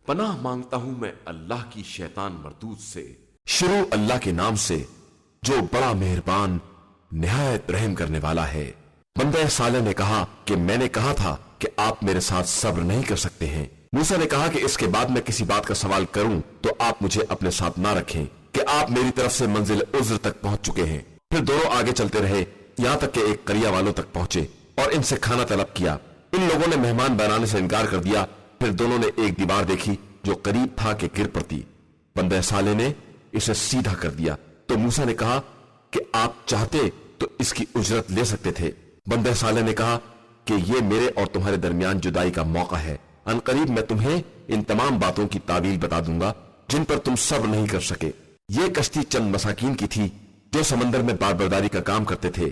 پناہ مانگتا ہوں میں اللہ کی شیطان مردود سے۔ شروع اللہ کے نام سے جو بڑا مہربان نہایت رحم کرنے والا ہے۔ بندہ صالح نے کہا کہ میں نے کہا تھا کہ آپ میرے ساتھ صبر نہیں کر سکتے ہیں۔ موسیٰ نے کہا کہ اس کے بعد میں کسی بات کا سوال کروں تو آپ مجھے اپنے ساتھ نہ رکھیں کہ آپ میری طرف سے منزل عذر تک پہنچ چکے ہیں۔ پھر دونوں آگے چلتے رہے یہاں تک کہ ایک قریہ والوں تک پہنچے اور ان سے کھانا طلب کیا۔ ان لوگوں نے مہمان بنانے سے انکار کر دیا۔ پھر دونوں نے ایک دیوار دیکھی جو قریب تھا کہ گر پڑتی۔ بندہ صالح نے اسے سیدھا کر دیا تو موسیٰ نے کہا کہ آپ چاہتے تو اس کی اجرت لے سکتے تھے۔ بندہ صالح نے کہا کہ یہ میرے اور تمہارے درمیان جدائی کا موقع ہے، ان قریب میں تمہیں ان تمام باتوں کی تعویل بتا دوں گا جن پر تم صبر نہیں کر سکے۔ یہ کشتی چند مساکین کی تھی جو سمندر میں باربرداری کا کام کرتے تھے۔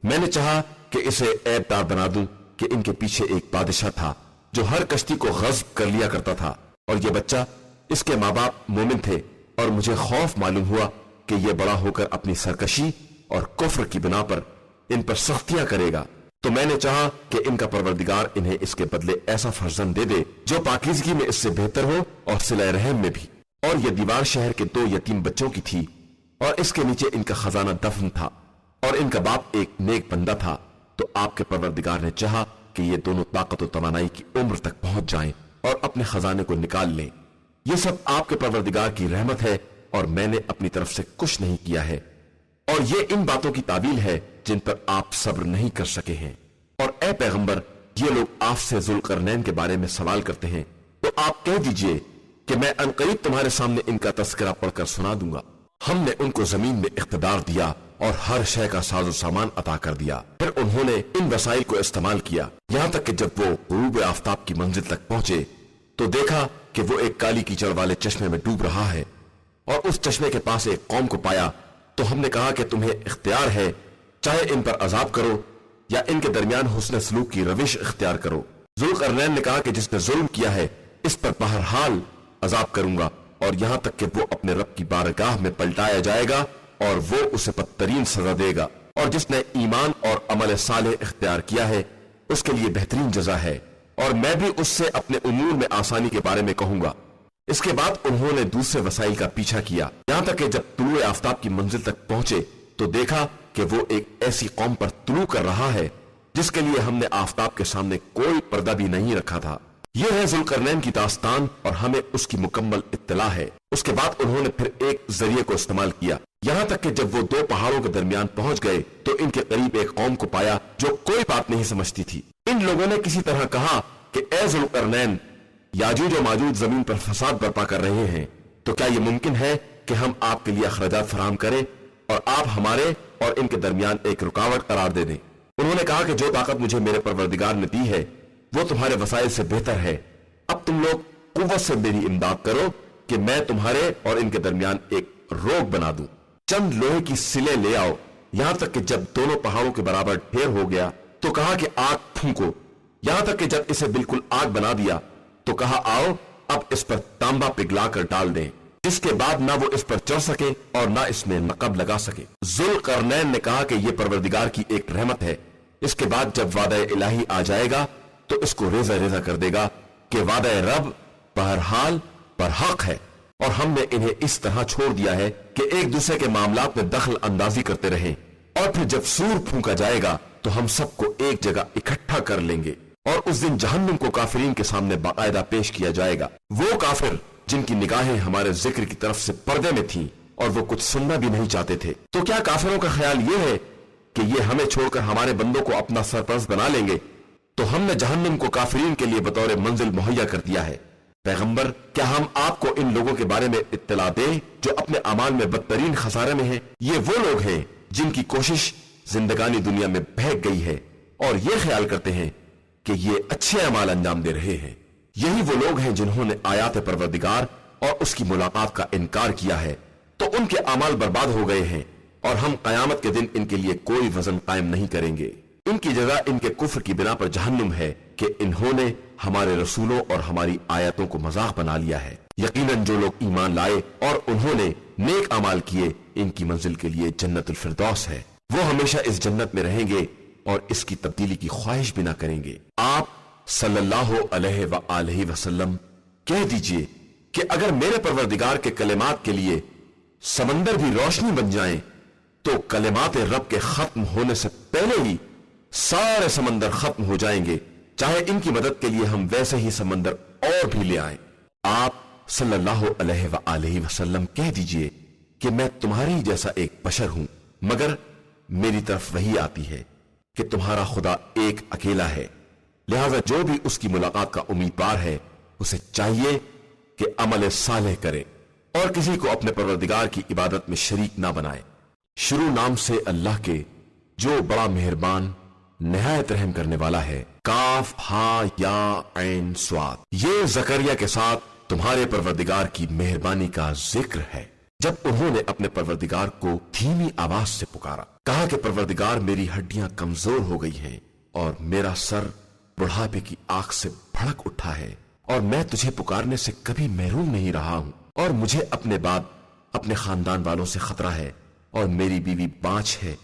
میں نے چاہا کہ اسے عیب دار بنا دوں کہ ان کے پیچھے ایک بادشاہ تھا جو ہر کشتی کو غصب کر لیا کرتا تھا، اور یہ بچہ اس کے ماں باپ مومن تھے، اور مجھے خوف معلوم ہوا کہ یہ بڑا ہو کر اپنی سرکشی اور کفر کی بنا پر ان پر سختیاں کرے گا۔ تو میں نے چاہا کہ ان کا پروردگار انہیں اس کے بدلے ایسا فرزند دے دے جو پاکیزگی میں اس سے بہتر ہو اور صلہ رحم میں بھی۔ اور یہ دیوار شہر کے 2 یتیم بچوں کی تھی، اور اس کے نیچے ان کا خزانہ دفن تھا، اور ان کا باپ ایک نیک بندہ تھا۔ تو آپ کے پروردگار نے چاہا کہ یہ دونوں طاقت و توانائی کی عمر تک پہنچ جائیں اور اپنے خزانے کو نکال لیں۔ یہ سب آپ کے پروردگار کی رحمت ہے اور میں نے اپنی طرف سے کچھ نہیں کیا ہے، اور یہ ان باتوں کی تعبیل ہے جن پر آپ صبر نہیں کر سکے ہیں۔ اور اے پیغمبر، یہ لوگ آپ سے ذوالقرنین کے بارے میں سوال کرتے ہیں تو آپ کہہ دیجئے کہ میں عنقریب تمہارے سامنے ان کا تذکرہ پڑھ کر سنا دوں گا۔ ہم نے ان کو زمین میں اقتدار دیا اور ہر شے کا ساز و سامان عطا کر دیا۔ پھر انہوں نے ان وسائل کو استعمال کیا یہاں تک کہ جب وہ غروب آفتاب کی منزل تک پہنچے تو دیکھا کہ وہ ایک کالی کیچڑ والے چشمے میں ڈوب رہا ہے، اور اس چشمے کے پاس ایک قوم کو پایا۔ تو ہم نے کہا کہ تمہیں اختیار ہے، چاہے ان پر عذاب کرو یا ان کے درمیان حسن سلوک کی روش اختیار کرو۔ ذوالقرنین نے کہا کہ جس نے ظلم کیا ہے اس پر بہرحال عذاب کروں گا، اور یہاں تک کہ وہ اپنے رب کی بارگاہ میں پلٹایا جائے گا اور وہ اسے بدترین سزا دے گا، اور جس نے ایمان اور عمل صالح اختیار کیا ہے اس کے لیے بہترین جزا ہے، اور میں بھی اس سے اپنے امور میں آسانی کے بارے میں کہوں گا۔ اس کے بعد انہوں نے دوسرے وسائل کا پیچھا کیا یہاں تک کہ جب طلوع آفتاب کی منزل تک پہنچے تو دیکھا کہ وہ ایک ایسی قوم پر طلوع کر رہا ہے جس کے لیے ہم نے آفتاب کے سامنے کوئی پردہ بھی نہیں رکھا تھا۔ یہ ہے ذوالقرنین کی داستان اور ہمیں اس کی مکمل اطلاع ہے۔ اس کے بعد انہوں نے پھر ایک ذریعے کو استعمال کیا یہاں تک کہ جب وہ 2 پہاڑوں کے درمیان پہنچ گئے تو ان کے قریب ایک قوم کو پایا جو کوئی بات نہیں سمجھتی تھی۔ ان لوگوں نے کسی طرح کہا کہ اے ذوالقرنین، یاجوج و ماجوج زمین پر فساد برپا کر رہے ہیں، تو کیا یہ ممکن ہے کہ ہم آپ کے لیے اخراجات فراہم کریں اور آپ ہمارے اور ان کے درمیان ایک رکاوٹ قرار دے دیں؟ انہوں نے کہا کہ جو طاقت مجھے میرے پروردگار نے دی ہے وہ تمہارے وسائل سے بہتر ہے۔ اب تم لوگ قوت سے میری امداد کرو کہ میں تمہارے اور ان کے درمیان ایک روک بنا دوں۔ چند لوہے کی سلیں لے آؤ۔ یہاں تک کہ جب دونوں پہاڑوں کے برابر ڈھیر ہو گیا تو کہا کہ آگ پھونکو۔ یہاں تک کہ جب اسے بالکل آگ بنا دیا تو کہا آؤ اب اس پر تانبا پگھلا کر ڈال دیں، جس کے بعد نہ وہ اس پر چڑھ سکے اور نہ اس میں نقب لگا سکے۔ ذوالقرنین نے کہا کہ یہ پروردگار کی ایک رحمت ہے، اس کے بعد جب وعدہ الہی آ جائے گا تو اس کو ریزہ ریزہ کر دے گا کہ وعدہ رب بہرحال برحق ہے، اور ہم نے انہیں اس طرح چھوڑ دیا ہے کہ ایک دوسرے کے معاملات میں دخل اندازی کرتے رہیں، اور پھر جب سور پھونکا جائے گا تو ہم سب کو ایک جگہ اکٹھا کر لیں گے، اور اس دن جہنم کو کافرین کے سامنے باقاعدہ پیش کیا جائے گا۔ وہ کافر جن کی نگاہیں ہمارے ذکر کی طرف سے پردے میں تھیں اور وہ کچھ سننا بھی نہیں چاہتے تھے، تو کیا کافروں کا خیال یہ ہے کہ یہ ہمیں چھوڑ کر ہمارے بندوں کو اپنا سرپرست بنا لیں گے؟ تو ہم نے جہنم کو کافرین کے لیے بطور منزل مہیا کر دیا ہے۔ پیغمبر، کیا ہم آپ کو ان لوگوں کے بارے میں اطلاع دیں جو اپنے اعمال میں بدترین خسارے میں ہیں؟ یہ وہ لوگ ہیں جن کی کوشش زندگانی دنیا میں بہک گئی ہے اور یہ خیال کرتے ہیں کہ یہ اچھے اعمال انجام دے رہے ہیں۔ یہی وہ لوگ ہیں جنہوں نے آیات پروردگار اور اس کی ملاقات کا انکار کیا ہے، تو ان کے اعمال برباد ہو گئے ہیں، اور ہم قیامت کے دن ان کے لیے کوئی وزن قائم نہیں کریں گے۔ ان کی جگہ ان کے کفر کی بنا پر جہنم ہے کہ انہوں نے ہمارے رسولوں اور ہماری آیتوں کو مذاق بنا لیا ہے۔ یقیناً جو لوگ ایمان لائے اور انہوں نے نیک اعمال کیے ان کی منزل کے لیے جنت الفردوس ہے، وہ ہمیشہ اس جنت میں رہیں گے اور اس کی تبدیلی کی خواہش بھی نہ کریں گے۔ آپ صلی اللہ علیہ وآلہ وسلم کہہ دیجئے کہ اگر میرے پروردگار کے کلمات کے لیے سمندر بھی روشنی بن جائیں تو کلمات رب کے ختم ہونے سے پہلے ہی سارے سمندر ختم ہو جائیں گے، چاہے ان کی مدد کے لیے ہم ویسے ہی سمندر اور بھی لے آئیں۔ آپ صلی اللہ علیہ وآلہ وسلم کہہ دیجئے کہ میں تمہاری جیسا ایک بشر ہوں، مگر میری طرف وہی آتی ہے کہ تمہارا خدا ایک اکیلا ہے، لہذا جو بھی اس کی ملاقات کا امیدوار ہے اسے چاہیے کہ عمل صالح کرے اور کسی کو اپنے پروردگار کی عبادت میں شریک نہ بنائے۔ شروع نام سے اللہ کے جو بڑا مہربان نہایت رحم کرنے والا ہے۔ کاف ہا یا عین صاد، یہ زکریا کے ساتھ تمہارے پروردگار کی مہربانی کا ذکر ہے جب انہوں نے اپنے پروردگار کو دھیمی آواز سے پکارا، کہا کہ پروردگار میری ہڈیاں کمزور ہو گئی ہیں اور میرا سر بڑھاپے کی آگ سے بھڑک اٹھا ہے، اور میں تجھے پکارنے سے کبھی محروم نہیں رہا ہوں، اور مجھے اپنے بعد اپنے خاندان والوں سے خطرہ ہے، اور میری بیوی بانچ ہے،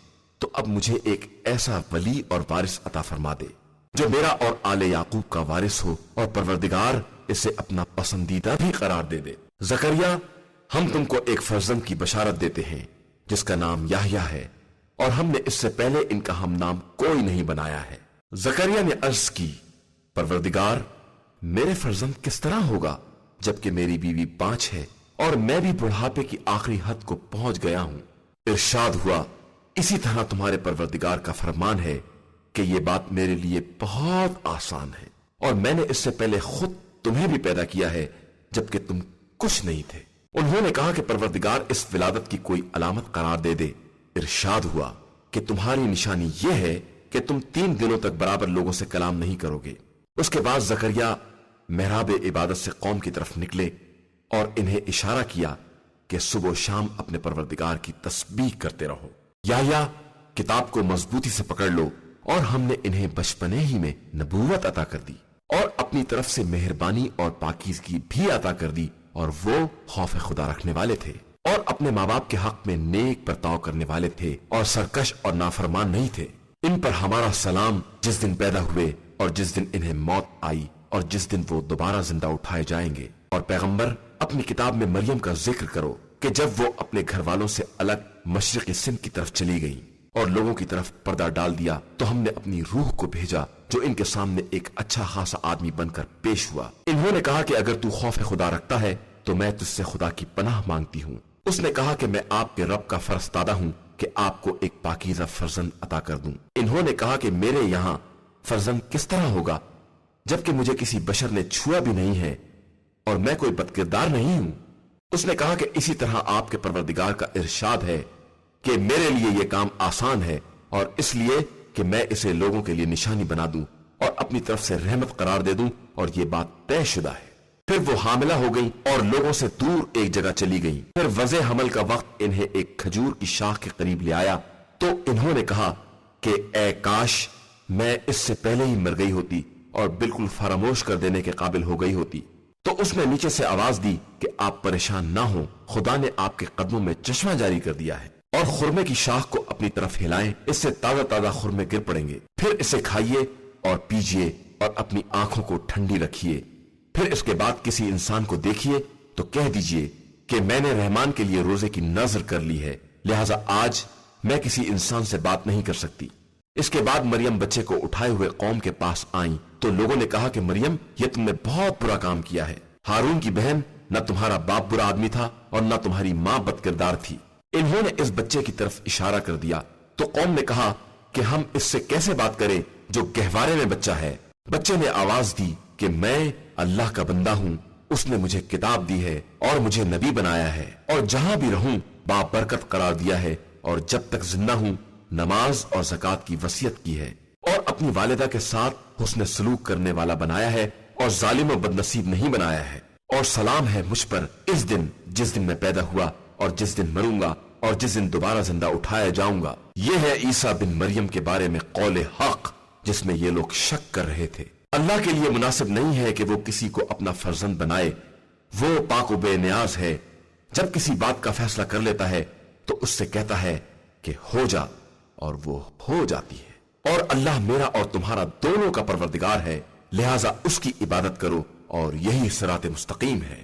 تو اب مجھے ایک ایسا ولی اور وارث عطا فرما دے جو میرا اور آل یعقوب کا وارث ہو، اور پروردگار اسے اپنا پسندیدہ بھی قرار دے دے۔ زکریا، ہم تم کو ایک فرزند کی بشارت دیتے ہیں جس کا نام یحییٰ ہے، اور ہم نے اس سے پہلے ان کا ہم نام کوئی نہیں بنایا ہے۔ زکریا نے عرض کی، پروردگار، میرے فرزند کس طرح ہوگا جبکہ میری بیوی بانچ ہے اور میں بھی بڑھاپے کی آخری حد کو پہنچ گیا ہوں؟ ارشاد ہوا، اسی طرح تمہارے پروردگار کا فرمان ہے کہ یہ بات میرے لیے بہت آسان ہے، اور میں نے اس سے پہلے خود تمہیں بھی پیدا کیا ہے جبکہ تم کچھ نہیں تھے۔ انہوں نے کہا کہ پروردگار اس ولادت کی کوئی علامت قرار دے دے۔ ارشاد ہوا کہ تمہاری نشانی یہ ہے کہ تم 3 دنوں تک برابر لوگوں سے کلام نہیں کرو گے۔ اس کے بعد زکریا محراب عبادت سے قوم کی طرف نکلے اور انہیں اشارہ کیا کہ صبح و شام اپنے پروردگار کی تسبیح کرتے رہو۔ یحییٰ، کتاب کو مضبوطی سے پکڑ لو، اور ہم نے انہیں بچپنے ہی میں نبوت عطا کر دی اور اپنی طرف سے مہربانی اور پاکیزگی بھی عطا کر دی، اور وہ خوف خدا رکھنے والے تھے اور اپنے ماں باپ کے حق میں نیک برتاؤ کرنے والے تھے اور سرکش اور نافرمان نہیں تھے۔ ان پر ہمارا سلام جس دن پیدا ہوئے اور جس دن انہیں موت آئی اور جس دن وہ دوبارہ زندہ اٹھائے جائیں گے۔ اور پیغمبر، اپنی کتاب میں مریم کا ذکر کرو کہ جب وہ اپنے گھر والوں سے الگ مشرقی سندھ کی طرف چلی گئی اور لوگوں کی طرف پردہ ڈال دیا، تو ہم نے اپنی روح کو بھیجا جو ان کے سامنے ایک اچھا خاصا آدمی بن کر پیش ہوا۔ انہوں نے کہا کہ اگر تو خوف خدا رکھتا ہے تو میں تجھ سے خدا کی پناہ مانگتی ہوں۔ اس نے کہا کہ میں آپ کے رب کا فرستادہ ہوں کہ آپ کو ایک پاکیزہ فرزند عطا کر دوں۔ انہوں نے کہا کہ میرے یہاں فرزند کس طرح ہوگا جبکہ مجھے کسی بشر نے چھوا بھی نہیں ہے اور میں کوئی بدکردار نہیں ہوں۔ اس نے کہا کہ اسی طرح آپ کے پروردگار کا ارشاد ہے کہ میرے لیے یہ کام آسان ہے، اور اس لیے کہ میں اسے لوگوں کے لیے نشانی بنا دوں اور اپنی طرف سے رحمت قرار دے دوں، اور یہ بات طے شدہ ہے۔ پھر وہ حاملہ ہو گئی اور لوگوں سے دور ایک جگہ چلی گئی۔ پھر وضع حمل کا وقت انہیں ایک کھجور کی شاخ کے قریب لے آیا، تو انہوں نے کہا کہ اے کاش میں اس سے پہلے ہی مر گئی ہوتی اور بالکل فراموش کر دینے کے قابل ہو گئی ہوتی۔ تو اس نے نیچے سے آواز دی کہ آپ پریشان نہ ہوں، خدا نے آپ کے قدموں میں چشمہ جاری کر دیا ہے، اور خرمے کی شاخ کو اپنی طرف ہلائیں، اس سے تازہ تازہ خرمے گر پڑیں گے۔ پھر اسے کھائیے اور پیجیے اور اپنی آنکھوں کو ٹھنڈی رکھیے۔ پھر اس کے بعد کسی انسان کو دیکھیے تو کہہ دیجئے کہ میں نے رحمان کے لیے روزے کی نذر کر لی ہے، لہٰذا آج میں کسی انسان سے بات نہیں کر سکتی۔ اس کے بعد مریم بچے کو اٹھائے ہوئے قوم کے پاس آئیں، تو لوگوں نے کہا کہ مریم، یہ تم نے بہت برا کام کیا ہے۔ ہارون کی بہن، نہ تمہارا باپ برا آدمی تھا اور نہ تمہاری ماں بد کردار تھی۔ انہوں نے اس بچے کی طرف اشارہ کر دیا تو قوم نے کہا کہ ہم اس سے کیسے بات کریں جو گہوارے میں بچہ ہے۔ بچے نے آواز دی کہ میں اللہ کا بندہ ہوں، اس نے مجھے کتاب دی ہے اور مجھے نبی بنایا ہے، اور جہاں بھی رہوں بابرکت قرار دیا ہے، اور جب تک زندہ ہوں نماز اور زکوٰۃ کی وصیت کی ہے، اور اپنی والدہ کے ساتھ حسن سلوک کرنے والا بنایا ہے، اور ظالم و بد نصیب نہیں بنایا ہے۔ اور سلام ہے مجھ پر اس دن جس دن میں پیدا ہوا، اور جس دن مروں گا، اور جس دن دوبارہ زندہ اٹھایا جاؤں گا۔ یہ ہے عیسیٰ بن مریم کے بارے میں قول حق جس میں یہ لوگ شک کر رہے تھے۔ اللہ کے لیے مناسب نہیں ہے کہ وہ کسی کو اپنا فرزند بنائے، وہ پاک و بے نیاز ہے۔ جب کسی بات کا فیصلہ کر لیتا ہے تو اس سے کہتا ہے کہ ہو جا، اور وہ ہو جاتی ہے۔ اور اللہ میرا اور تمہارا دونوں کا پروردگار ہے، لہٰذا اس کی عبادت کرو، اور یہی صراط مستقیم ہے۔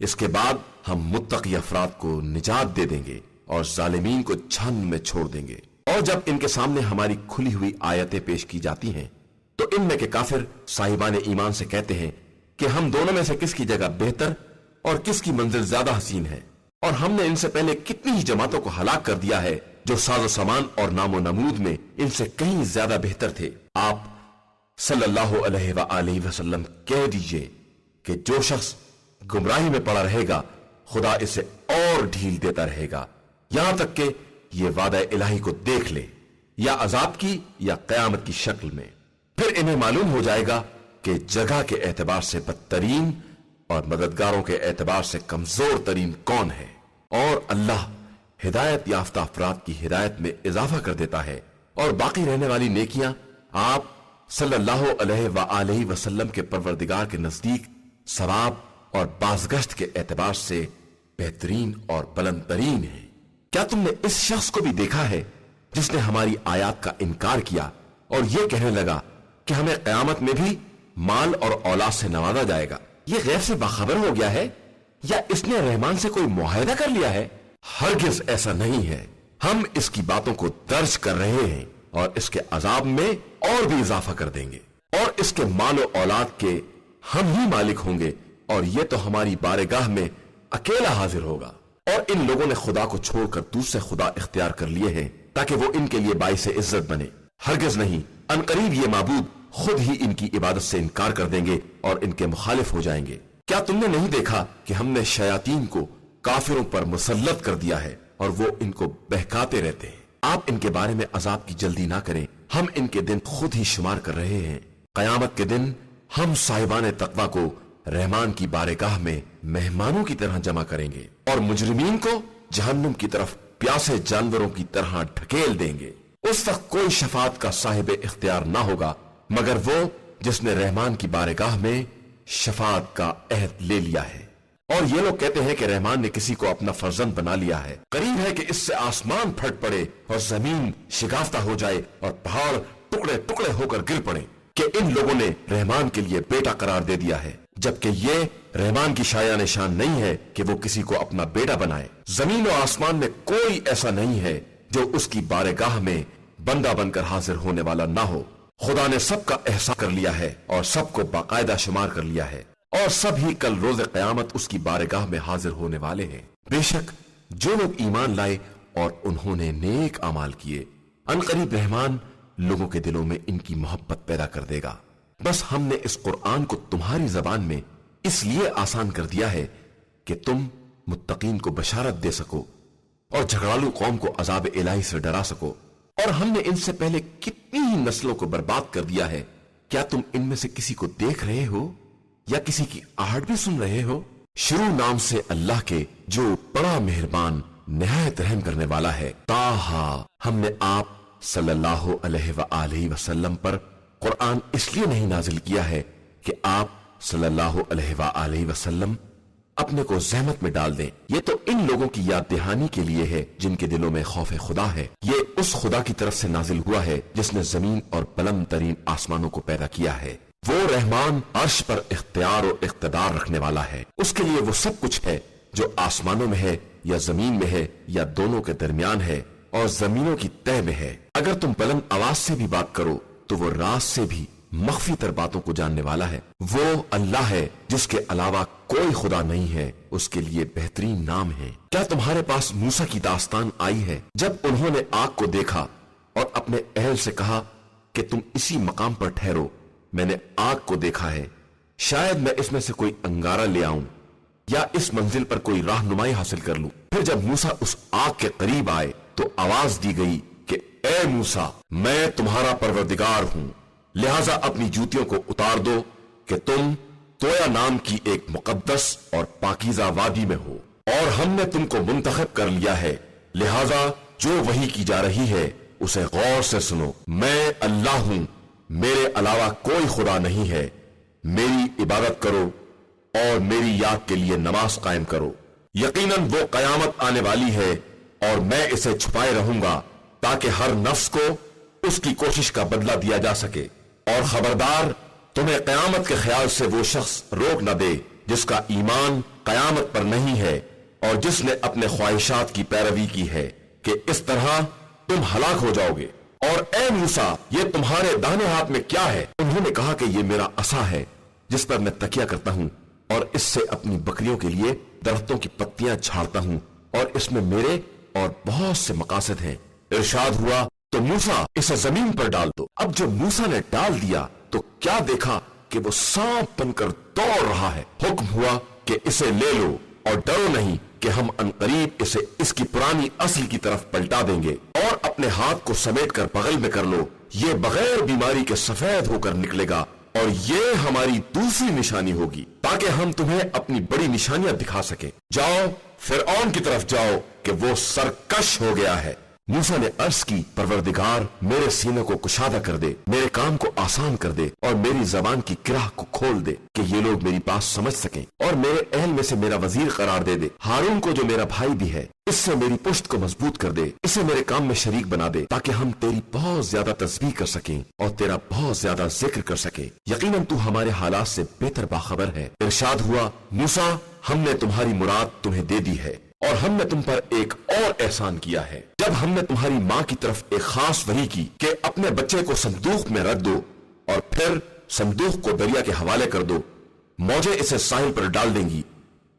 اس کے بعد ہم متقی افراد کو نجات دے دیں گے اور ظالمین کو جہنم میں چھوڑ دیں گے۔ اور جب ان کے سامنے ہماری کھلی ہوئی آیتیں پیش کی جاتی ہیں تو ان میں کے کافر صاحبان ایمان سے کہتے ہیں کہ ہم دونوں میں سے کس کی جگہ بہتر اور کس کی منزل زیادہ حسین ہے، اور ہم نے ان سے پہلے کتنی ہی جماعتوں کو ہلاک کر دیا ہے جو ساز و سامان اور نام و نمود میں ان سے کہیں زیادہ بہتر تھے۔ آپ صلی اللہ علیہ وآلہ وسلم کہہ دیجئے کہ جو شخص گمراہی میں پڑا رہے گا خدا اسے اور ڈھیل دیتا رہے گا یہاں تک کہ یہ وعدہ الہی کو دیکھ لے، یا عذاب کی یا قیامت کی شکل میں۔ پھر انہیں معلوم ہو جائے گا کہ جگہ کے اعتبار سے بدترین اور مددگاروں کے اعتبار سے کمزور ترین کون ہے، اور اللہ ہدایت یافتہ افراد کی ہدایت میں اضافہ کر دیتا ہے، اور باقی رہنے والی نیکیاں آپ صلی اللہ علیہ وآلہ وسلم کے پروردگار کے نزدیک ثواب اور بازگشت کے اعتبار سے بہترین اور بلند ترین ہیں۔ کیا تم نے اس شخص کو بھی دیکھا ہے جس نے ہماری آیات کا انکار کیا اور یہ کہنے لگا کہ ہمیں قیامت میں بھی مال اور اولاد سے نوازا جائے گا؟ یہ غیب سے باخبر ہو گیا ہے یا اس نے رحمان سے کوئی معاہدہ کر لیا ہے؟ ہرگز ایسا نہیں ہے، ہم اس کی باتوں کو درج کر رہے ہیں اور اس کے عذاب میں اور بھی اضافہ کر دیں گے، اور اس کے مال و اولاد کے ہم ہی مالک ہوں گے، اور یہ تو ہماری بارگاہ میں اکیلا حاضر ہوگا۔ اور ان لوگوں نے خدا کو چھوڑ کر دوسرے خدا اختیار کر لیے ہیں تاکہ وہ ان کے لیے باعث عزت بنے۔ ہرگز نہیں، ان قریب یہ معبود خود ہی ان کی عبادت سے انکار کر دیں گے اور ان کے مخالف ہو جائیں گے۔ کیا تم نے نہیں دیکھا کہ ہم نے شیاطین کو کافروں پر مسلط کر دیا ہے اور وہ ان کو بہکاتے رہتے ہیں؟ آپ ان کے بارے میں عذاب کی جلدی نہ کریں، ہم ان کے دن خود ہی شمار کر رہے ہیں۔ قیامت کے دن ہم صاحبان تقوی کو رحمان کی بارگاہ میں مہمانوں کی طرح جمع کریں گے اور مجرمین کو جہنم کی طرف پیاسے جانوروں کی طرح ڈھکیل دیں گے۔ اس وقت کوئی شفاعت کا صاحب اختیار نہ ہوگا مگر وہ جس نے رحمان کی بارگاہ میں شفاعت کا عہد لے لیا ہے۔ اور یہ لوگ کہتے ہیں کہ رحمان نے کسی کو اپنا فرزند بنا لیا ہے، قریب ہے کہ اس سے آسمان پھٹ پڑے اور زمین شگافتہ ہو جائے اور پہاڑ ٹکڑے ٹکڑے ہو کر گر پڑے کہ ان لوگوں نے رحمان کے لیے بیٹا قرار دے دیا ہے، جبکہ یہ رحمان کی شایع نشان نہیں ہے کہ وہ کسی کو اپنا بیٹا بنائے۔ زمین و آسمان میں کوئی ایسا نہیں ہے جو اس کی بارگاہ میں بندہ بن کر حاضر ہونے والا نہ ہو۔ خدا نے سب کا احسان کر لیا ہے اور سب کو باقاعدہ شمار کر لیا ہے، اور سب ہی کل روز قیامت اس کی بارگاہ میں حاضر ہونے والے ہیں۔ بے شک جو لوگ ایمان لائے اور انہوں نے نیک اعمال کیے، ان قریب رحمان لوگوں کے دلوں میں ان کی محبت پیدا کر دے گا۔ بس ہم نے اس قرآن کو تمہاری زبان میں اس لیے آسان کر دیا ہے کہ تم متقین کو بشارت دے سکو اور جھگڑالو قوم کو عذاب الہی سے ڈرا سکو۔ اور ہم نے ان سے پہلے کتنی ہی نسلوں کو برباد کر دیا ہے، کیا تم ان میں سے کسی کو دیکھ رہے ہو یا کسی کی آہٹ بھی سن رہے ہو؟ شروع نام سے اللہ کے جو بڑا مہربان نہایت رحم کرنے والا ہے۔ تاہا، ہم نے آپ صلی اللہ علیہ وآلہ وسلم پر قرآن اس لیے نہیں نازل کیا ہے کہ آپ صلی اللہ علیہ وآلہ وسلم اپنے کو زحمت میں ڈال دیں، یہ تو ان لوگوں کی یاد دہانی کے لیے ہے جن کے دلوں میں خوف خدا ہے۔ یہ اس خدا کی طرف سے نازل ہوا ہے جس نے زمین اور بلند ترین آسمانوں کو پیدا کیا ہے۔ وہ رحمان عرش پر اختیار و اقتدار رکھنے والا ہے، اس کے لیے وہ سب کچھ ہے جو آسمانوں میں ہے یا زمین میں ہے یا دونوں کے درمیان ہے اور زمینوں کی تہ میں ہے۔ اگر تم بلند آواز سے بھی بات کرو تو وہ راز سے بھی مخفی تر باتوں کو جاننے والا ہے۔ وہ اللہ ہے جس کے علاوہ کوئی خدا نہیں ہے، اس کے لیے بہترین نام ہے۔ کیا تمہارے پاس موسیٰ کی داستان آئی ہے جب انہوں نے آگ کو دیکھا اور اپنے اہل سے کہا کہ تم اسی مقام پر ٹھہرو، میں نے آگ کو دیکھا ہے، شاید میں اس میں سے کوئی انگارہ لے آؤں یا اس منزل پر کوئی رہنمائی حاصل کر لوں۔ پھر جب موسیٰ اس آگ کے قریب آئے تو آواز دی گئی کہ اے موسیٰ، میں تمہارا پروردگار ہوں، لہذا اپنی جوتیوں کو اتار دو کہ تم تویا نام کی ایک مقدس اور پاکیزہ وادی میں ہو، اور ہم نے تم کو منتخب کر لیا ہے، لہذا جو وحی کی جا رہی ہے اسے غور سے سنو۔ میں اللہ ہوں، میرے علاوہ کوئی خدا نہیں ہے، میری عبادت کرو اور میری یاد کے لیے نماز قائم کرو۔ یقیناً وہ قیامت آنے والی ہے اور میں اسے چھپائے رہوں گا تاکہ ہر نفس کو اس کی کوشش کا بدلہ دیا جا سکے۔ اور خبردار، تمہیں قیامت کے خیال سے وہ شخص روک نہ دے جس کا ایمان قیامت پر نہیں ہے اور جس نے اپنے خواہشات کی پیروی کی ہے کہ اس طرح تم ہلاک ہو جاؤ گے۔ اور اے موسیٰ، یہ تمہارے داہنے ہاتھ میں کیا ہے؟ انہوں نے کہا کہ یہ میرا عصا ہے جس پر میں تکیہ کرتا ہوں اور اس سے اپنی بکریوں کے لیے درختوں کی پتیاں جھاڑتا ہوں، اور اس میں میرے اور بہت سے مقاصد ہیں۔ ارشاد ہوا تو موسیٰ اسے زمین پر ڈال دو۔ اب جب موسیٰ نے ڈال دیا تو کیا دیکھا کہ وہ سانپ بن کر دوڑ رہا ہے۔ حکم ہوا کہ اسے لے لو اور ڈرو نہیں کہ ہم عنقریب اسے اس کی پرانی اصل کی طرف پلٹا دیں گے، اور اپنے ہاتھ کو سمیٹ کر بغل میں کر لو، یہ بغیر بیماری کے سفید ہو کر نکلے گا، اور یہ ہماری دوسری نشانی ہوگی تاکہ ہم تمہیں اپنی بڑی نشانیاں دکھا سکیں۔ جاؤ فرعون کی طرف جاؤ کہ وہ سرکش ہو گیا ہے۔ موسیٰ نے عرض کی، پروردگار میرے سینے کو کشادہ کر دے، میرے کام کو آسان کر دے، اور میری زبان کی گرہ کو کھول دے کہ یہ لوگ میری بات سمجھ سکیں، اور میرے اہل میں سے میرا وزیر قرار دے دے، ہارون کو جو میرا بھائی بھی ہے، اس سے میری پشت کو مضبوط کر دے، اسے میرے کام میں شریک بنا دے تاکہ ہم تیری بہت زیادہ تسبیح کر سکیں اور تیرا بہت زیادہ ذکر کر سکیں، یقیناً تو ہمارے حالات سے بہتر باخبر ہے۔ ارشاد ہوا، موسیٰ ہم نے تمہاری مراد تمہیں دے دی ہے، اور ہم نے تم پر ایک اور احسان کیا ہے، جب ہم نے تمہاری ماں کی طرف ایک خاص وحی کی کہ اپنے بچے کو صندوق میں رکھ دو اور پھر صندوق کو دریا کے حوالے کر دو، موجیں اسے ساحل پر ڈال دیں گی،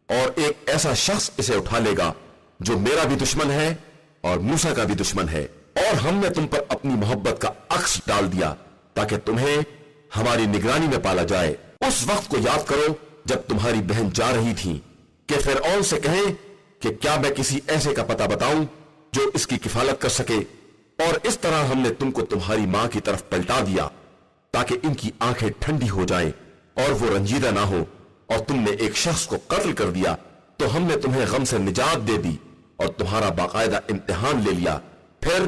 اور ایک ایسا شخص اسے اٹھا لے گا جو میرا بھی دشمن ہے اور موسیٰ کا بھی دشمن ہے، اور ہم نے تم پر اپنی محبت کا عکس ڈال دیا تاکہ تمہیں ہماری نگرانی میں پالا جائے۔ اس وقت کو یاد کرو جب تمہاری بہن جا رہی تھی کہ فرعون سے کہیں کہ کیا میں کسی ایسے کا پتہ بتاؤں جو اس کی کفالت کر سکے، اور اس طرح ہم نے تم کو تمہاری ماں کی طرف پلٹا دیا تاکہ ان کی آنکھیں ٹھنڈی ہو جائیں اور وہ رنجیدہ نہ ہو، اور تم نے ایک شخص کو قتل کر دیا تو ہم نے تمہیں غم سے نجات دے دی اور تمہارا باقاعدہ امتحان لے لیا، پھر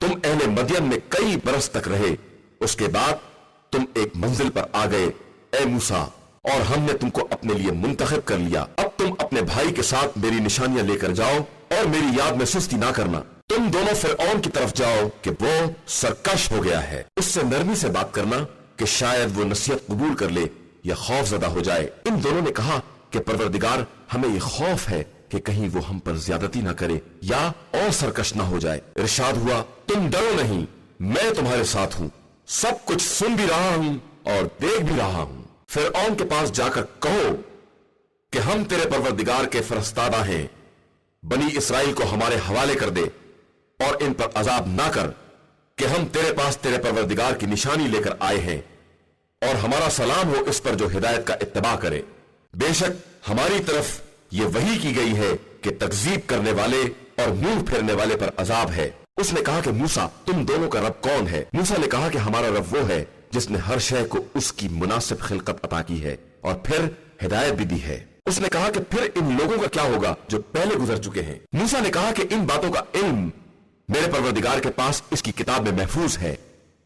تم اہل مدین میں کئی برس تک رہے، اس کے بعد تم ایک منزل پر آ گئے اے موسیٰ، اور ہم نے تم کو اپنے لیے منتخب کر لیا۔ اب تم اپنے بھائی کے ساتھ میری نشانیاں لے کر جاؤ اور میری یاد میں سستی نہ کرنا، تم دونوں فرعون کی طرف جاؤ کہ وہ سرکش ہو گیا ہے، اس سے نرمی سے بات کرنا کہ شاید وہ نصیحت قبول کر لے یا خوف زدہ ہو جائے۔ ان دونوں نے کہا کہ پروردگار ہمیں یہ خوف ہے کہ کہیں وہ ہم پر زیادتی نہ کرے یا اور سرکش نہ ہو جائے۔ ارشاد ہوا، تم ڈرو نہیں، میں تمہارے ساتھ ہوں، سب کچھ سن بھی رہا ہوں اور دیکھ بھی رہا ہوں۔ فرعون کے پاس جا کر کہو کہ ہم تیرے پروردگار کے فرستادہ ہیں، بنی اسرائیل کو ہمارے حوالے کر دے اور ان پر عذاب نہ کر کہ ہم تیرے پاس تیرے پروردگار کی نشانی لے کر آئے ہیں، اور ہمارا سلام ہو اس پر جو ہدایت کا اتباع کرے۔ بے شک ہماری طرف یہ وحی کی گئی ہے کہ تکذیب کرنے والے اور منہ پھیرنے والے پر عذاب ہے۔ اس نے کہا کہ موسیٰ تم دونوں کا رب کون ہے؟ موسیٰ نے کہا کہ ہمارا رب وہ ہے جس نے ہر شے کو اس کی مناسب خلقت عطا کی ہے اور پھر ہدایت بھی دی ہے۔ اس نے کہا کہ پھر ان لوگوں کا کیا ہوگا جو پہلے گزر چکے ہیں؟ موسیٰ نے کہا کہ ان باتوں کا علم میرے پروردگار کے پاس اس کی کتاب میں محفوظ ہے،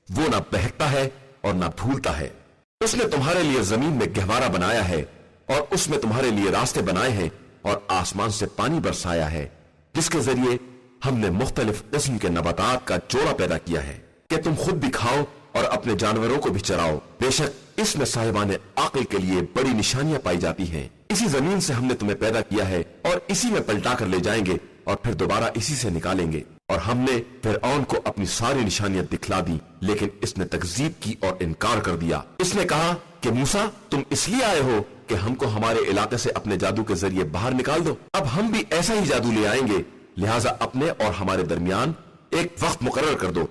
وہ نہ بہکتا ہے اور نہ بھولتا ہے۔ اس نے تمہارے لیے زمین میں گہوارہ بنایا ہے اور اس میں تمہارے لیے راستے بنائے ہیں اور آسمان سے پانی برسایا ہے جس کے ذریعے ہم نے مختلف قسم کے نباتات کا جوڑا پیدا کیا ہے کہ تم خود بھی کھاؤ اور اپنے جانوروں کو بھی چراؤ۔ بے شک اس میں صاحبان عقل کے لیے بڑی نشانیاں پائی جاتی ہیں۔ اسی زمین سے ہم نے تمہیں پیدا کیا ہے اور اسی میں پلٹا کر لے جائیں گے اور پھر دوبارہ اسی سے نکالیں گے۔ اور ہم نے فرعون کو اپنی ساری نشانیاں دکھلا دی لیکن اس نے تکذیب کی اور انکار کر دیا۔ اس نے کہا کہ موسیٰ تم اس لیے آئے ہو کہ ہم کو ہمارے علاقے سے اپنے جادو کے ذریعے باہر نکال دو؟ اب ہم بھی ایسا ہی جادو لے آئیں گے، لہٰذا اپنے اور ہمارے درمیان ایک وقت مقرر کر دو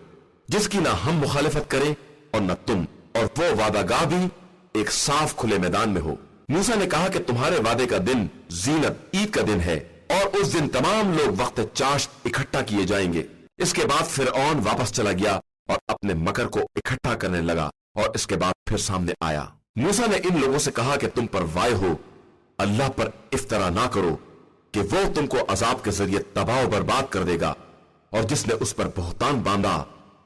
جس کی نہ ہم مخالفت کریں اور نہ تم، اور وہ وعدہ گاہ بھی ایک صاف کھلے میدان میں ہو۔ موسیٰ نے کہا کہ تمہارے وعدے کا دن زینت عید کا دن ہے اور اس دن تمام لوگ وقت چاشت اکٹھا کیے جائیں گے۔ اس کے بعد فرعون واپس چلا گیا اور اپنے مکر کو اکٹھا کرنے لگا اور اس کے بعد پھر سامنے آیا۔ موسیٰ نے ان لوگوں سے کہا کہ تم پر وائے ہو، اللہ پر افترا نہ کرو کہ وہ تم کو عذاب کے ذریعے تباہ و برباد کر دے گا، اور جس نے اس پر بہتان باندھا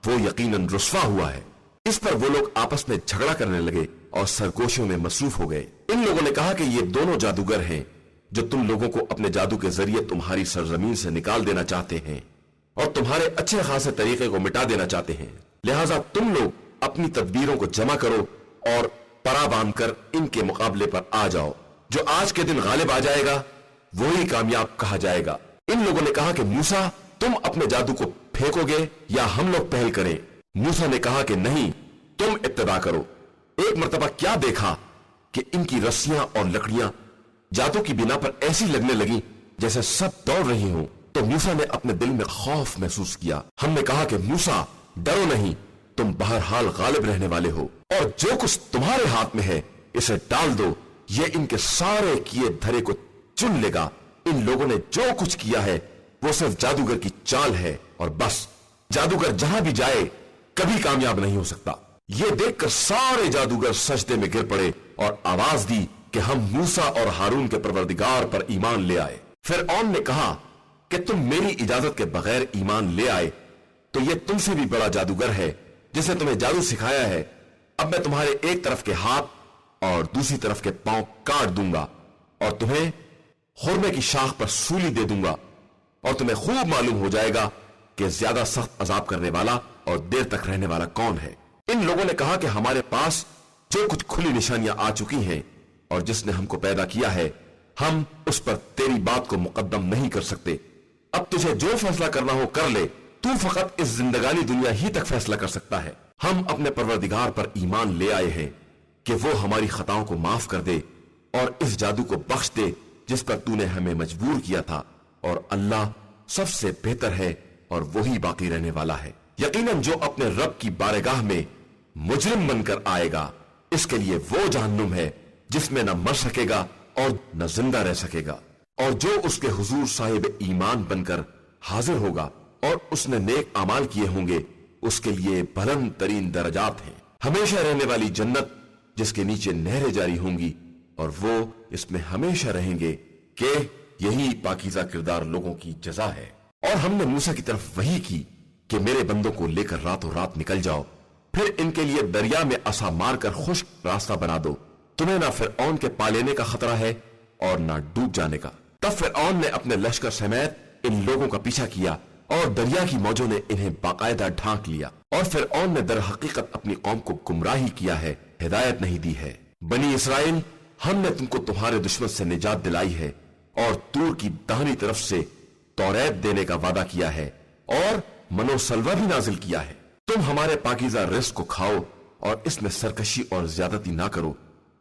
وہ یقیناً رسوا ہوا ہے۔ اس پر وہ لوگ آپس میں جھگڑا کرنے لگے اور سرگوشیوں میں مصروف ہو گئے۔ ان لوگوں نے کہا کہ یہ دونوں جادوگر ہیں جو تم لوگوں کو اپنے جادو کے ذریعے تمہاری سرزمین سے نکال دینا چاہتے ہیں اور تمہارے اچھے خاصے طریقے کو مٹا دینا چاہتے ہیں، لہٰذا تم لوگ اپنی تدبیروں کو جمع کرو اور پرا باندھ کر ان کے مقابلے پر آ جاؤ۔ جو آج کے دن غالب آ جائے گا وہی کامیاب کہا جائے گا۔ ان لوگوں نے کہا کہ موسیٰ تم اپنے جادو کو پھینکو گے یا ہم لوگ پہل کریں؟ موسیٰ نے کہا کہ نہیں، تم ابتدا کرو۔ ایک مرتبہ کیا دیکھا کہ ان کی رسیاں اور لکڑیاں جادو کی بنا پر ایسی لگنے لگی جیسے سب دوڑ رہی ہوں۔ تو موسیٰ نے اپنے دل میں خوف محسوس کیا۔ ہم نے کہا کہ موسیٰ ڈرو نہیں، تم بہرحال غالب رہنے والے ہو، اور جو کچھ تمہارے ہاتھ میں ہے اسے ڈال دو، یہ ان کے سارے کیے دھرے کو چن لے گا۔ ان لوگوں نے جو کچھ کیا ہے وہ صرف جادوگر کی چال ہے، اور بس جادوگر جہاں بھی جائے کبھی کامیاب نہیں ہو سکتا۔ یہ دیکھ کر سارے جادوگر سجدے میں گر پڑے اور آواز دی کہ ہم موسیٰ اور ہارون کے پروردگار پر ایمان لے آئے۔ فرعون نے کہا کہ تم میری اجازت کے بغیر ایمان لے آئے تو یہ تم سے بھی بڑا جادوگر ہے جس نے تمہیں جادو سکھایا ہے۔ اب میں تمہارے ایک طرف کے ہاتھ اور دوسری طرف کے پاؤں کاٹ دوں گا، اور تمہیں خرمے کی شاخ پر سولی دے دوں گا، اور تمہیں خوب معلوم ہو جائے گا کہ زیادہ سخت عذاب کرنے والا اور دیر تک رہنے والا کون ہے۔ ان لوگوں نے کہا کہ ہمارے پاس جو کچھ کھلی نشانیاں آ چکی ہیں اور جس نے ہم کو پیدا کیا ہے، ہم اس پر تیری بات کو مقدم نہیں کر سکتے۔ اب تجھے جو فیصلہ کرنا ہو کر لے، تو فقط اس زندگانی دنیا ہی تک فیصلہ کر سکتا ہے۔ ہم اپنے پروردگار پر ایمان لے آئے ہیں کہ وہ ہماری خطاؤں کو معاف کر دے اور اس جادو کو بخش دے جس پر تو نے ہمیں مجبور کیا تھا، اور اللہ سب سے بہتر ہے اور وہی باقی رہنے والا ہے۔ یقیناً جو اپنے رب کی بارگاہ میں مجرم بن کر آئے گا اس کے لیے وہ جہنم ہے جس میں نہ مر سکے گا اور نہ زندہ رہ سکے گا، اور جو اس کے حضور صاحب ایمان بن کر حاضر ہوگا اور اس نے نیک اعمال کیے ہوں گے اس کے لیے بلند ترین درجات ہیں، ہمیشہ رہنے والی جنت جس کے نیچے نہریں جاری ہوں گی، اور وہ اس میں ہمیشہ رہیں گے کہ یہی پاکیزہ کردار لوگوں کی جزا ہے۔ اور ہم نے موسیٰ کی طرف وحی کی کہ میرے بندوں کو لے کر راتوں رات نکل جاؤ، پھر ان کے لیے دریا میں عصا مار کر خشک راستہ بنا دو، تمہیں نہ فرعون کے پا لینے کا خطرہ ہے اور نہ ڈوب جانے کا۔ تب فرعون نے اپنے لشکر سمیت ان لوگوں کا پیچھا کیا اور دریا کی موجوں نے انہیں باقاعدہ ڈھانک لیا، اور فرعون نے در حقیقت اپنی قوم کو گمراہی کیا ہے، ہدایت نہیں دی ہے۔ بنی اسرائیل، ہم نے تم کو تمہارے دشمن سے نجات دلائی ہے اور طور کی داہنی طرف سے توریت دینے کا وعدہ کیا ہے اور منو سلوہ بھی نازل کیا ہے۔ تم ہمارے پاکیزہ رزق کو کھاؤ اور اس میں سرکشی اور زیادتی نہ کرو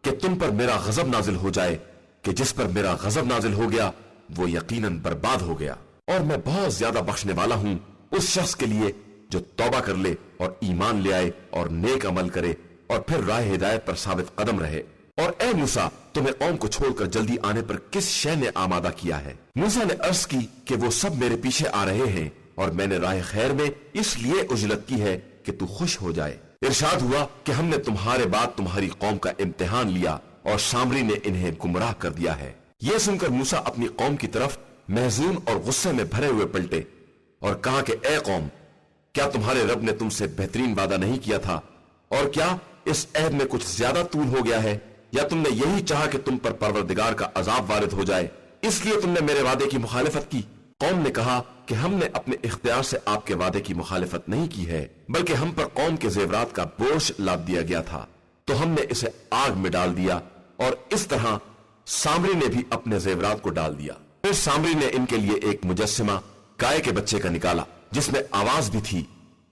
کہ تم پر میرا غضب نازل ہو جائے، کہ جس پر میرا غضب نازل ہو گیا وہ یقیناً برباد ہو گیا۔ اور میں بہت زیادہ بخشنے والا ہوں اس شخص کے لیے جو توبہ کر لے اور ایمان لے آئے اور نیک عمل کرے اور پھر راہ ہدایت پر ثابت قدم رہے۔ اور اے موسیٰ، تمہیں قوم کو چھوڑ کر جلدی آنے پر کس شے نے آمادہ کیا ہے؟ موسیٰ نے عرض کی کہ وہ سب میرے پیچھے آ رہے ہیں اور میں نے راہ خیر میں اس لیے اجلت کی ہے کہ تو خوش ہو جائے۔ ارشاد ہوا کہ ہم نے تمہارے بعد تمہاری قوم کا امتحان لیا اور سامری نے انہیں گمراہ کر دیا ہے۔ یہ سن کر موسیٰ اپنی قوم کی طرف محزون اور غصے میں بھرے ہوئے پلٹے اور کہا کہ اے قوم، کیا تمہارے رب نے تم سے بہترین وعدہ نہیں کیا تھا؟ اور کیا اس عہد میں کچھ زیادہ طول ہو گیا ہے؟ یا تم نے یہی چاہا کہ تم پر پروردگار کا عذاب وارد ہو جائے، اس لیے تم نے میرے وعدے کی مخالفت کی؟ قوم نے کہا کہ ہم نے اپنے اختیار سے آپ کے وعدے کی مخالفت نہیں کی ہے، بلکہ ہم پر قوم کے زیورات کا بوجھ لاد دیا گیا تھا تو ہم نے اسے آگ میں ڈال دیا، اور اس طرح سامری نے بھی اپنے زیورات کو ڈال دیا۔ پھر سامری نے ان کے لیے ایک مجسمہ گائے کے بچے کا نکالا جس میں آواز بھی تھی،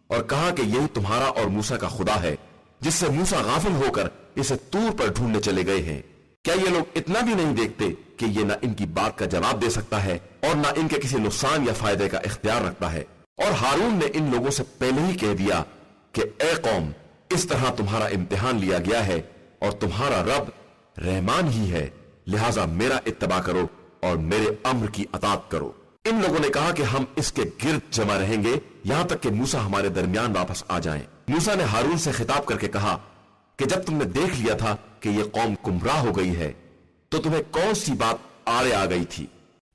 اور کہا کہ یہی تمہارا اور موسیٰ کا خدا ہے، جس سے موسیٰ غافل ہو کر اسے طور پر ڈھونڈنے چلے گئے ہیں۔ کیا یہ لوگ اتنا بھی نہیں دیکھتے کہ یہ نہ ان کی بات کا جواب دے سکتا ہے اور نہ ان کے کسی نقصان یا فائدے کا اختیار رکھتا ہے؟ اور ہارون نے ان لوگوں سے پہلے ہی کہہ دیا کہ اے قوم، اس طرح تمہارا امتحان لیا گیا ہے اور تمہارا رب رحمان ہی ہے، لہٰذا میرا اتباع کرو اور میرے امر کی اطاعت کرو۔ ان لوگوں نے کہا کہ ہم اس کے گرد جمع رہیں گے یہاں تک کہ موسیٰ ہمارے درمیان واپس آ جائیں۔ موسیٰ نے ہارون سے خطاب کر کے کہا کہ جب تم نے دیکھ لیا تھا کہ یہ قوم گمراہ ہو گئی ہے تو تمہیں کون سی بات آڑے آ گئی تھی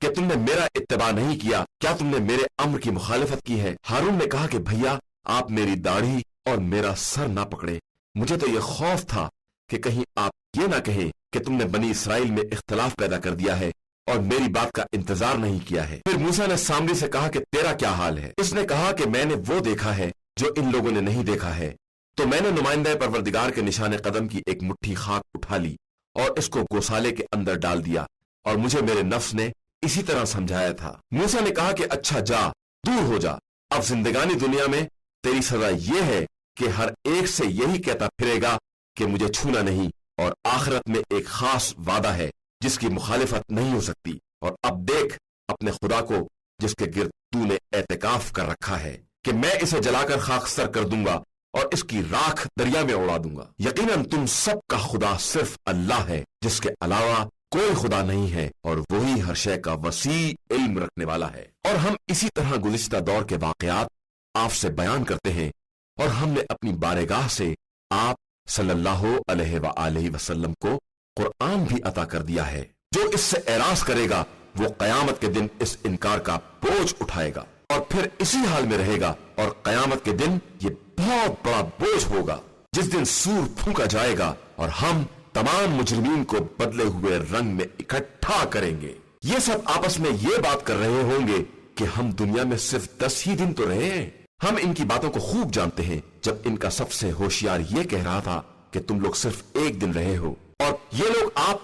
کہ تم نے میرا اتباع نہیں کیا؟ کیا تم نے میرے امر کی مخالفت کی ہے؟ ہارون نے کہا کہ بھیا، آپ میری داڑھی اور میرا سر نہ پکڑے، مجھے تو یہ خوف تھا کہ کہیں آپ یہ نہ کہیں کہ تم نے بنی اسرائیل میں اختلاف پیدا کر دیا ہے اور میری بات کا انتظار نہیں کیا ہے۔ پھر موسیٰ نے سامری سے کہا کہ تیرا کیا حال ہے؟ اس نے کہا کہ میں نے وہ دیکھا ہے جو ان لوگوں نے نہیں دیکھا ہے۔ تو میں نے نمائندہ پروردگار کے نشان قدم کی ایک مٹھی خاک اٹھا لی اور اس کو گوسالے کے اندر ڈال دیا، اور مجھے میرے نفس نے اسی طرح سمجھایا تھا۔ موسیٰ نے کہا کہ اچھا جا، دور ہو جا، اب زندگانی دنیا میں تیری سزا یہ ہے کہ ہر ایک سے یہی کہتا پھرے گا کہ مجھے چھونا نہیں، اور آخرت میں ایک خاص وعدہ ہے جس کی مخالفت نہیں ہو سکتی۔ اور اب دیکھ اپنے خدا کو جس کے گرد تو نے اعتکاف کر رکھا ہے کہ میں اسے جلا کر خاکستر کر دوں گا اور اس کی راکھ دریا میں اڑا دوں گا۔ یقیناً تم سب کا خدا صرف اللہ ہے، جس کے علاوہ کوئی خدا نہیں ہے، اور وہی ہر شے کا وسیع علم رکھنے والا ہے۔ اور ہم اسی طرح گزشتہ دور کے واقعات آپ سے بیان کرتے ہیں، اور ہم نے اپنی بارگاہ سے آپ صلی اللہ علیہ وآلہ وسلم کو قرآن بھی عطا کر دیا ہے۔ جو اس سے اعراض کرے گا وہ قیامت کے دن اس انکار کا بوجھ اٹھائے گا اور پھر اسی حال میں رہے گا، اور قیامت کے دن یہ بہت بڑا بوجھ ہوگا جس دن سور پھونکا جائے گا اور ہم تمام مجرمین کو بدلے ہوئے رنگ میں اکٹھا کریں گے۔ یہ سب آپس میں یہ بات کر رہے ہوں گے کہ ہم دنیا میں صرف 10 ہی دن تو رہے ہیں۔ ہم ان کی باتوں کو خوب جانتے ہیں، جب ان کا سب سے ہوشیار یہ کہہ رہا تھا کہ تم لوگ صرف ایک دن رہے ہو، اور یہ لوگ آپ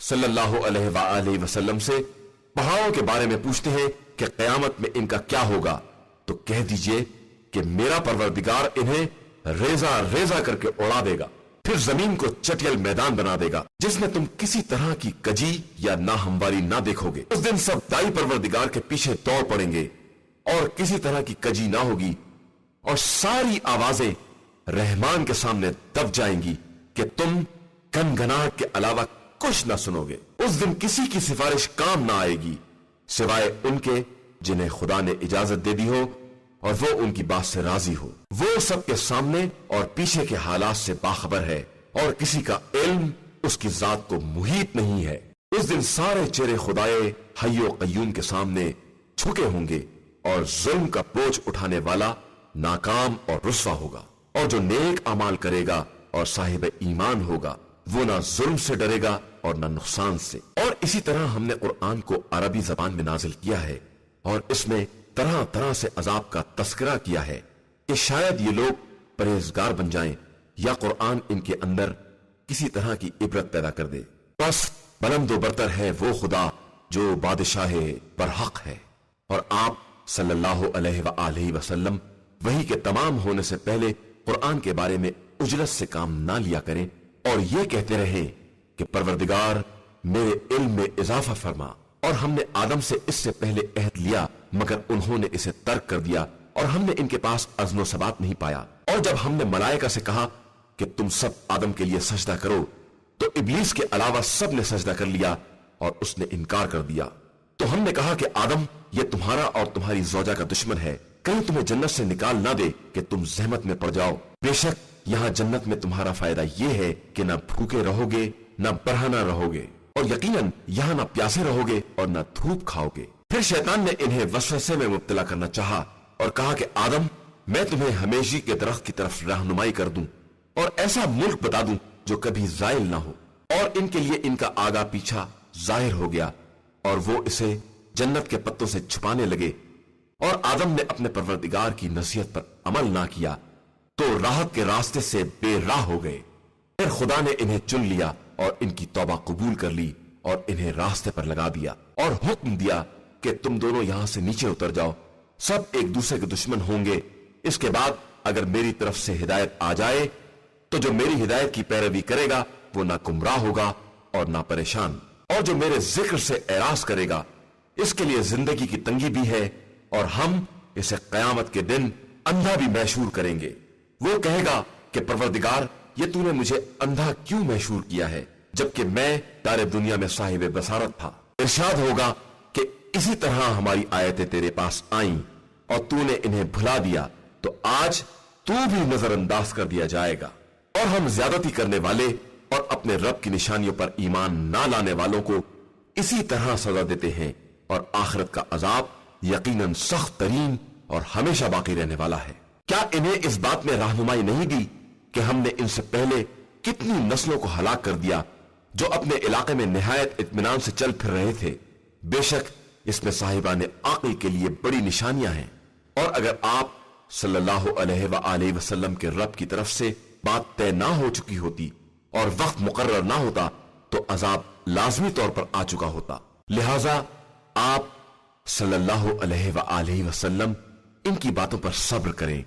صلی اللہ علیہ وآلہ وسلم سے پہاڑوں کے بارے میں پوچھتے ہیں کہ قیامت میں ان کا کیا ہوگا، تو کہہ دیجئے کہ میرا پروردگار انہیں ریزہ ریزہ کر کے اڑا دے گا، پھر زمین کو چٹیل میدان بنا دے گا جس میں تم کسی طرح کی کجی یا ناہمواری نہ دیکھو گے۔ اس دن سب دائی پروردگار کے پیچھے دوڑ پڑیں گے اور کسی طرح کی کجی نہ ہوگی، اور ساری آوازیں رحمان کے سامنے دب جائیں گی کہ تم گنگناہٹ کے علاوہ کچھ نہ سنو گے۔ اس دن کسی کی سفارش کام نہ آئے گی سوائے ان کے جنہیں خدا نے اجازت دے دی ہو اور وہ ان کی بات سے راضی ہو۔ وہ سب کے سامنے اور پیچھے کے حالات سے باخبر ہے، اور کسی کا علم اس کی ذات کو محیط نہیں ہے۔ اس دن سارے چہرے خدائے حی و قیوم کے سامنے جھکے ہوں گے، اور ظلم کا بوجھ اٹھانے والا ناکام اور رسوا ہوگا، اور جو نیک اعمال کرے گا اور صاحب ایمان ہوگا وہ نہ ظلم سے ڈرے گا اور نہ نقصان سے۔ اور اسی طرح ہم نے قرآن کو عربی زبان میں نازل کیا ہے، اور اس میں طرح طرح سے عذاب کا تذکرہ کیا ہے کہ شاید یہ لوگ پرہیزگار بن جائیں یا قرآن ان کے اندر کسی طرح کی عبرت پیدا کر دے۔ بس بلند و برتر ہے وہ خدا جو بادشاہ برحق ہے، اور آپ صلی اللہ علیہ وآلہ وسلم وحی کے تمام ہونے سے پہلے قرآن کے بارے میں اجلت سے کام نہ لیا کریں، اور یہ کہتے رہیں کہ پروردگار میرے علم میں اضافہ فرما۔ اور ہم نے آدم سے اس سے پہلے عہد لیا مگر انہوں نے اسے ترک کر دیا، اور ہم نے ان کے پاس اذن و ثبات نہیں پایا۔ اور جب ہم نے ملائکہ سے کہا کہ تم سب آدم کے لیے سجدہ کرو تو ابلیس کے علاوہ سب نے سجدہ کر لیا اور اس نے انکار کر دیا۔ تو ہم نے کہا کہ آدم یہ تمہارا اور تمہاری زوجہ کا دشمن ہے، کہیں تمہیں جنت سے نکال نہ دے کہ تم زحمت میں پڑ جاؤ۔ بے شک یہاں جنت میں تمہارا فائدہ یہ ہے کہ نہ بھوکے رہو گے نہ برہنہ رہو گے، اور یقیناً یہاں نہ پیاسے رہو گے اور نہ دھوپ کھاؤ گے۔ پھر شیطان نے انہیں وسوسے میں مبتلا کرنا چاہا اور کہا کہ آدم میں تمہیں ہمیشی کے درخت کی طرف رہنمائی کر دوں اور ایسا ملک بتا دوں جو کبھی زائل نہ ہو، اور ان کے لیے ان کا آگا پیچھا ظاہر ہو گیا، اور وہ اسے جنت کے پتوں سے چھپانے لگے، اور آدم نے اپنے پروردگار کی نصیحت پر عمل نہ کیا تو راحت کے راستے سے بے راہ ہو گئے۔ پھر خدا نے انہیں چن لیا اور ان کی توبہ قبول کر لی اور انہیں راستے پر لگا دیا، اور حکم دیا کہ تم دونوں یہاں سے نیچے اتر جاؤ، سب ایک دوسرے کے دشمن ہوں گے۔ اس کے بعد اگر میری طرف سے ہدایت آ جائے تو جو میری ہدایت کی پیروی کرے گا وہ نہ گمراہ ہوگا اور نہ پریشان، اور جو میرے ذکر سے اعراض کرے گا اس کے لیے زندگی کی تنگی بھی ہے، اور ہم اسے قیامت کے دن اندھا بھی محشور کریں گے۔ وہ کہے گا کہ پروردگار یہ تو نے مجھے اندھا کیوں محشور کیا ہے جبکہ میں دار دنیا میں صاحب بصارت تھا۔ ارشاد ہوگا کہ اسی طرح ہماری آیتیں تیرے پاس آئیں اور تو نے انہیں بھلا دیا، تو آج تو بھی نظر انداز کر دیا جائے گا۔ اور ہم زیادتی کرنے والے اور اپنے رب کی نشانیوں پر ایمان نہ لانے والوں کو اسی طرح سزا دیتے ہیں، اور آخرت کا عذاب یقیناً سخت ترین اور ہمیشہ باقی رہنے والا ہے۔ کیا انہیں اس بات میں رہنمائی نہیں دی کہ ہم نے ان سے پہلے کتنی نسلوں کو ہلاک کر دیا جو اپنے علاقے میں نہایت اطمینان سے چل پھر رہے تھے؟ بے شک اس میں صاحبان عقل کے لیے بڑی نشانیاں ہیں۔ اور اگر آپ صلی اللہ علیہ وآلہ وسلم کے رب کی طرف سے بات طے نہ ہو چکی ہوتی اور وقت مقرر نہ ہوتا تو عذاب لازمی طور پر آ چکا ہوتا۔ لہذا آپ صلی اللہ علیہ وآلہ وسلم ان کی باتوں پر صبر کریں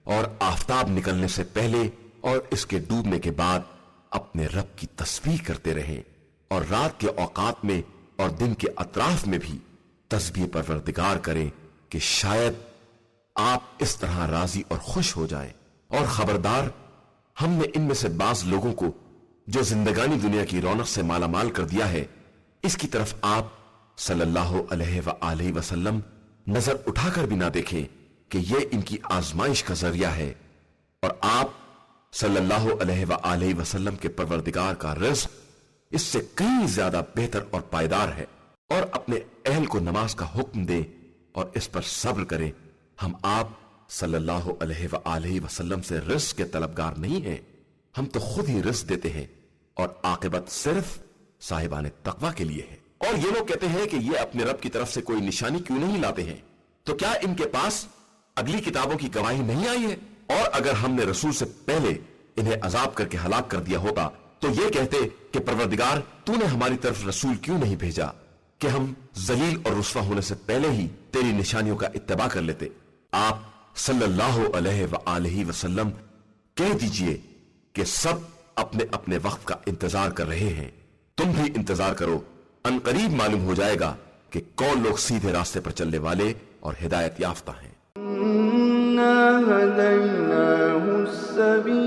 اور آفتاب نکلنے سے پہلے اور اس کے ڈوبنے کے بعد اپنے رب کی تسبیح کرتے رہیں، اور رات کے اوقات میں اور دن کے اطراف میں بھی تسبیح پروردگار کریں کہ شاید آپ اس طرح راضی اور خوش ہو جائیں۔ اور خبردار، ہم نے ان میں سے بعض لوگوں کو جو زندگانی دنیا کی رونق سے مالا مال کر دیا ہے، اس کی طرف آپ صلی اللہ علیہ وآلہ وسلم نظر اٹھا کر بھی نہ دیکھیں کہ یہ ان کی آزمائش کا ذریعہ ہے، اور آپ صلی اللہ علیہ وآلہ وسلم کے پروردگار کا رزق اس سے کہیں زیادہ بہتر اور پائیدار ہے۔ اور اپنے اہل کو نماز کا حکم دیں اور اس پر صبر کریں۔ ہم آپ صلی اللہ علیہ وآلہ وسلم سے رزق کے طلبگار نہیں ہیں، ہم تو خود ہی رزق دیتے ہیں، اور عاقبت صرف صاحبان تقوی کے لیے ہے۔ اور یہ لوگ کہتے ہیں کہ یہ اپنے رب کی طرف سے کوئی نشانی کیوں نہیں لاتے ہیں؟ تو کیا ان کے پاس اگلی کتابوں کی گواہی نہیں آئی ہے؟ اور اگر ہم نے رسول سے پہلے انہیں عذاب کر کے ہلاک کر دیا ہوتا تو یہ کہتے کہ پروردگار تو نے ہماری طرف رسول کیوں نہیں بھیجا کہ ہم ذلیل اور رسوا ہونے سے پہلے ہی تیری نشانیوں کا اتباع کر لیتے۔ آپ صلی اللہ علیہ وآلہ وسلم کہہ دیجئے کہ سب اپنے اپنے وقت کا انتظار کر رہے ہیں، تم بھی انتظار کرو، ان قریب معلوم ہو جائے گا کہ کون لوگ سیدھے راستے پر چلنے والے اور ہدایت یافتہ ہیں۔ إِنَّا هَدَيْنَاهُ السَّبِيلَ